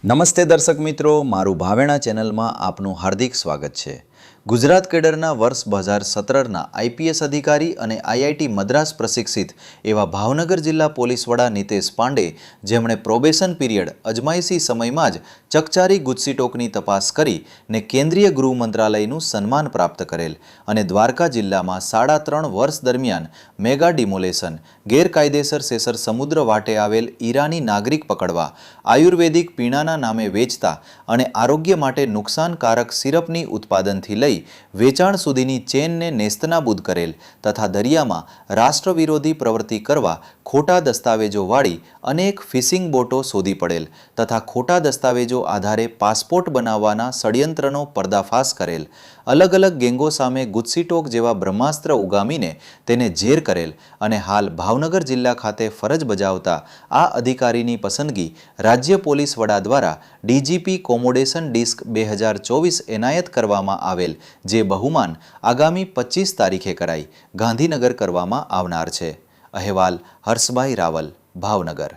નમસ્તે દર્શક મિત્રો, મારું ભાવેણા ચેનલમાં આપનું હાર્દિક સ્વાગત છે। ગુજરાત કેડરના વર્ષ 2017ના આઈપીએસ અધિકારી અને આઈઆઈટી મદ્રાસ પ્રશિક્ષિત એવા ભાવનગર જિલ્લા પોલીસ વડા નિતેશ પાંડે, જેમણે પ્રોબેશન પીરિયડ અજમાયશી સમયમાં જ ચકચારી ગુજસીટોકની તપાસ કરી ને કેન્દ્રીય ગૃહ મંત્રાલયનું સન્માન પ્રાપ્ત કરેલ અને દ્વારકા જિલ્લામાં 3.5 વર્ષ દરમિયાન મેગા ડિમોલેશન, ગેરકાયદેસર સેસર સમુદ્ર વાટે આવેલ ઈરાની નાગરિક પકડવા, આયુર્વેદિક પીણાના નામે વેચતા અને આરોગ્ય માટે નુકસાનકારક સિરપની ઉત્પાદનથી લઈ વેચાણ સુધીની ચેનને નેસ્તનાબૂદ કરેલ તથા દરિયામાં રાષ્ટ્રવિરોધી પ્રવૃત્તિ કરવા ખોટા દસ્તાવેજોવાળી અનેક ફિશિંગ બોટો શોધી પડેલ તથા ખોટા દસ્તાવેજો આધારે પાસપોર્ટ બનાવવાના ષડયંત્રનો પર્દાફાશ કરેલ, અલગ અલગ ગેંગો સામે ગુજસીટોક જેવા બ્રહ્માસ્ત્ર ઉગામીને તેને ઝેર કરેલ અને હાલ ભાવનગર જિલ્લા ખાતે ફરજ બજાવતા આ અધિકારીની પસંદગી રાજ્ય પોલીસ વડા દ્વારા ડીજીપી કોમોડેશન ડિસ્ક 2024 એનાયત કરવામાં આવેલ, જે બહુમાન આગામી 25 તારીખે કરાઈ ગાંધીનગર કરવામાં આવનાર છે। અહેવાલ હર્ષભાઈ રાવલ, ભાવનગર।